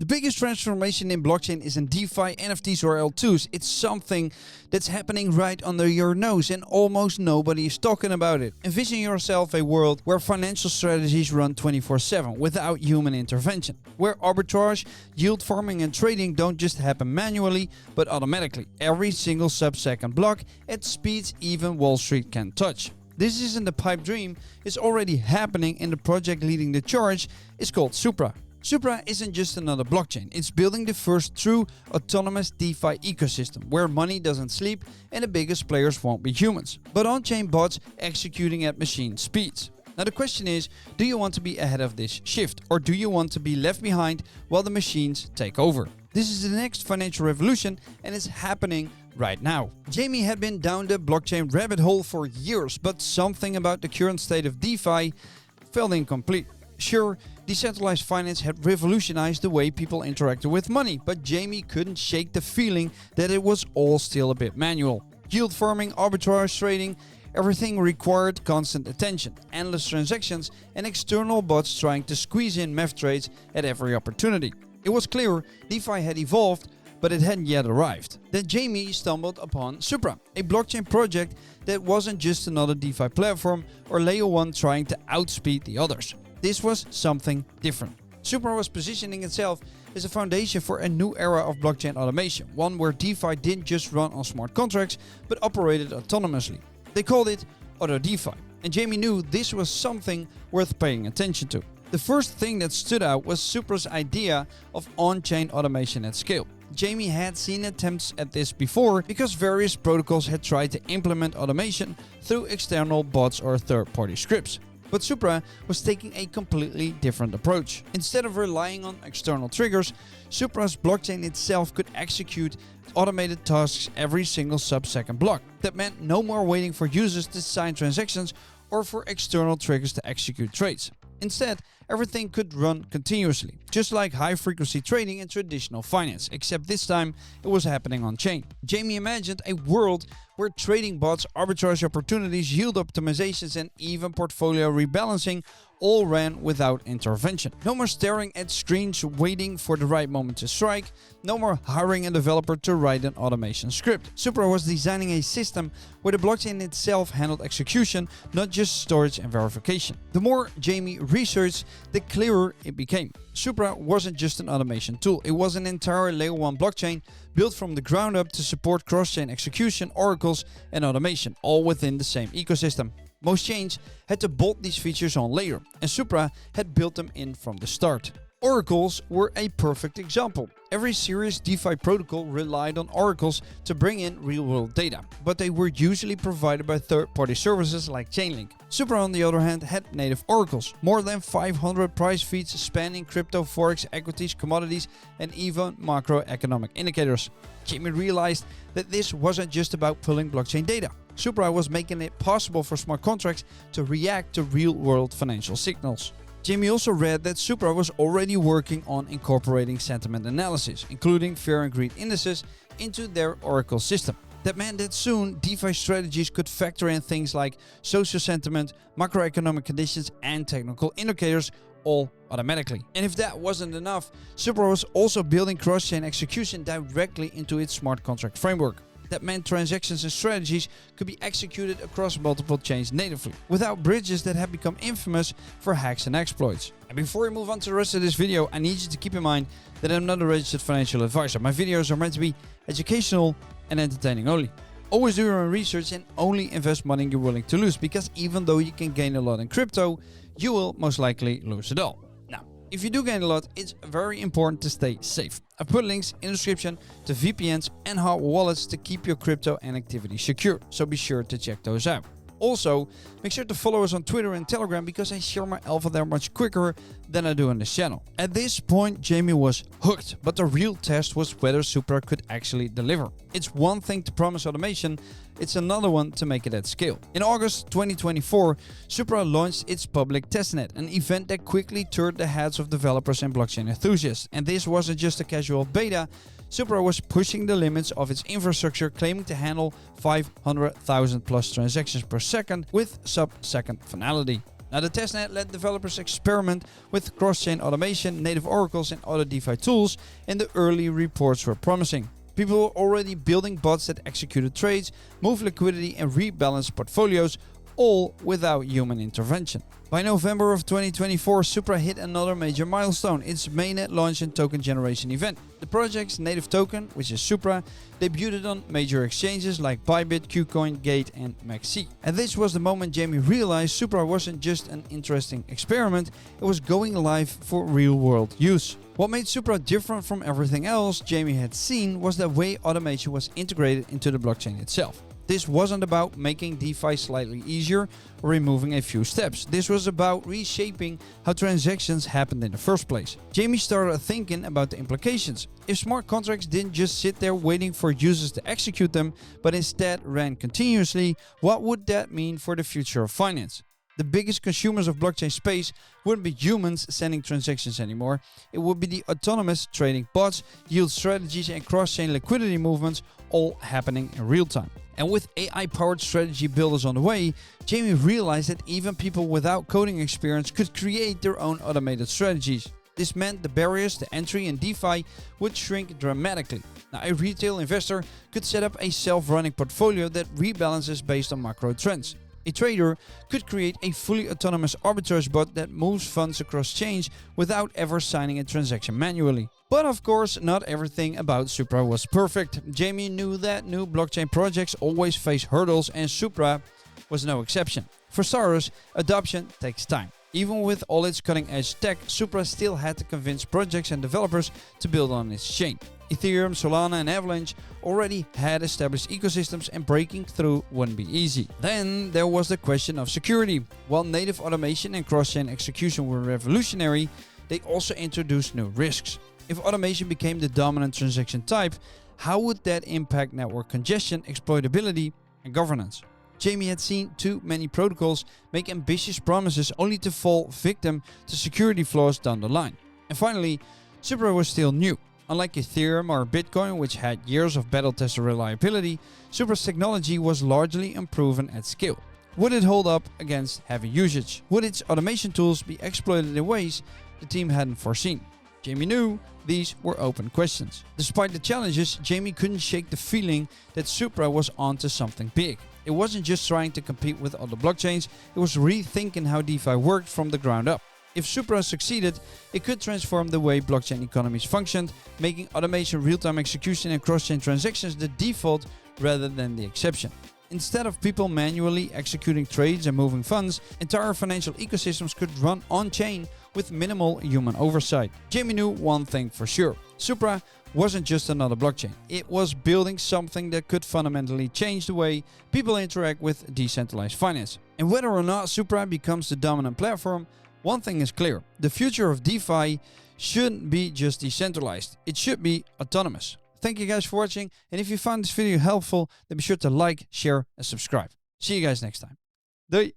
The biggest transformation in blockchain isn't DeFi, NFTs or L2s. It's something that's happening right under your nose and almost nobody is talking about it. Envision yourself a world where financial strategies run 24/7 without human intervention. Where arbitrage, yield farming and trading don't just happen manually, but automatically. Every single sub-second block at speeds even Wall Street can touch. This isn't a pipe dream, it's already happening, and the project leading the charge is called Supra. Supra isn't just another blockchain, it's building the first true autonomous DeFi ecosystem where money doesn't sleep and the biggest players won't be humans, but on-chain bots executing at machine speeds. Now the question is, do you want to be ahead of this shift or do you want to be left behind while the machines take over? This is the next financial revolution and it's happening right now. Jamie had been down the blockchain rabbit hole for years, but something about the current state of DeFi felt incomplete. Sure, decentralized finance had revolutionized the way people interacted with money, but Jamie couldn't shake the feeling that it was all still a bit manual. Yield farming, arbitrage trading, everything required constant attention, endless transactions and external bots trying to squeeze in math trades at every opportunity. It was clear DeFi had evolved, but it hadn't yet arrived. Then Jamie stumbled upon Supra, a blockchain project that wasn't just another DeFi platform or layer 1 trying to outspeed the others. This was something different. Supra was positioning itself as a foundation for a new era of blockchain automation, one where DeFi didn't just run on smart contracts, but operated autonomously. They called it AutoDeFi, and Jamie knew this was something worth paying attention to. The first thing that stood out was Supra's idea of on-chain automation at scale. Jamie had seen attempts at this before because various protocols had tried to implement automation through external bots or third-party scripts. But Supra was taking a completely different approach. Instead of relying on external triggers, Supra's blockchain itself could execute automated tasks every single sub-second block. That meant no more waiting for users to sign transactions or for external triggers to execute trades. Instead, everything could run continuously, just like high-frequency trading in traditional finance, except this time it was happening on-chain. Jamie imagined a world where trading bots, arbitrage opportunities, yield optimizations and even portfolio rebalancing all ran without intervention. No more staring at screens waiting for the right moment to strike, no more hiring a developer to write an automation script. Supra was designing a system where the blockchain itself handled execution, not just storage and verification. The more Jamie researched, the clearer it became. Supra wasn't just an automation tool, it was an entire layer 1 blockchain built from the ground up to support cross-chain execution, oracles and automation, all within the same ecosystem. Most chains had to bolt these features on later, and Supra had built them in from the start. Oracles were a perfect example. Every serious DeFi protocol relied on oracles to bring in real-world data, but they were usually provided by third-party services like Chainlink. Supra, on the other hand, had native oracles, more than 500 price feeds spanning crypto, forex, equities, commodities, and even macroeconomic indicators. Jamie realized that this wasn't just about pulling blockchain data. Supra was making it possible for smart contracts to react to real-world financial signals. Jamie also read that Supra was already working on incorporating sentiment analysis, including fear and greed indices, into their Oracle system. That meant that soon DeFi strategies could factor in things like social sentiment, macroeconomic conditions and technical indicators all automatically. And if that wasn't enough, Supra was also building cross-chain execution directly into its smart contract framework. That meant transactions and strategies could be executed across multiple chains natively, without bridges that had become infamous for hacks and exploits. And before we move on to the rest of this video, I need you to keep in mind that I'm not a registered financial advisor. My videos are meant to be educational and entertaining only. Always do your own research and only invest money you're willing to lose, because even though you can gain a lot in crypto, you will most likely lose it all. Now, if you do gain a lot, it's very important to stay safe. I've put links in the description to VPNs and hard wallets to keep your crypto and activity secure, so be sure to check those out. Also, make sure to follow us on Twitter and Telegram because I share my alpha there much quicker than I do on this channel. At this point, Jamie was hooked, but the real test was whether Supra could actually deliver. It's one thing to promise automation, it's another one to make it at scale. In August 2024, Supra launched its public testnet, an event that quickly turned the heads of developers and blockchain enthusiasts. And this wasn't just a casual beta. Supra was pushing the limits of its infrastructure, claiming to handle 500,000 plus transactions per second with sub-second finality. Now, the testnet let developers experiment with cross-chain automation, native oracles, and AutoDeFi tools, and the early reports were promising. People were already building bots that executed trades, moved liquidity, and rebalanced portfolios, all without human intervention. By November of 2024, Supra hit another major milestone, its mainnet launch and token generation event. The project's native token, which is Supra, debuted on major exchanges like Bybit, KuCoin, Gate, and Maxi. And this was the moment Jamie realized Supra wasn't just an interesting experiment, it was going live for real-world use. What made Supra different from everything else Jamie had seen was the way automation was integrated into the blockchain itself. This wasn't about making DeFi slightly easier or removing a few steps. This was about reshaping how transactions happened in the first place. Jamie started thinking about the implications. If smart contracts didn't just sit there waiting for users to execute them, but instead ran continuously, what would that mean for the future of finance? The biggest consumers of blockchain space wouldn't be humans sending transactions anymore. It would be the autonomous trading bots, yield strategies, and cross-chain liquidity movements all happening in real time. And with AI-powered strategy builders on the way, Jamie realized that even people without coding experience could create their own automated strategies. This meant the barriers to entry in DeFi would shrink dramatically. Now, a retail investor could set up a self-running portfolio that rebalances based on macro trends. A trader could create a fully autonomous arbitrage bot that moves funds across chains without ever signing a transaction manually. But of course, not everything about Supra was perfect. Jamie knew that new blockchain projects always face hurdles, and Supra was no exception. For starters, adoption takes time. Even with all its cutting-edge tech, Supra still had to convince projects and developers to build on its chain. Ethereum, Solana, and Avalanche already had established ecosystems, and breaking through wouldn't be easy. Then there was the question of security. While native automation and cross-chain execution were revolutionary, they also introduced new risks. If automation became the dominant transaction type, how would that impact network congestion, exploitability, and governance? Jamie had seen too many protocols make ambitious promises only to fall victim to security flaws down the line. And finally, Supra was still new. Unlike Ethereum or Bitcoin, which had years of battle-tested reliability, Supra's technology was largely unproven at scale. Would it hold up against heavy usage? Would its automation tools be exploited in ways the team hadn't foreseen? Jamie knew these were open questions. Despite the challenges, Jamie couldn't shake the feeling that Supra was onto something big. It wasn't just trying to compete with other blockchains, it was rethinking how DeFi worked from the ground up. If Supra succeeded, it could transform the way blockchain economies functioned, making automation, real-time execution, and cross-chain transactions the default rather than the exception. Instead of people manually executing trades and moving funds, entire financial ecosystems could run on-chain with minimal human oversight. Jamie knew one thing for sure. Supra wasn't just another blockchain. It was building something that could fundamentally change the way people interact with decentralized finance. And whether or not Supra becomes the dominant platform, one thing is clear. The future of DeFi shouldn't be just decentralized. It should be autonomous. Thank you guys for watching, and if you found this video helpful, then be sure to like, share, and subscribe. See you guys next time. Doei!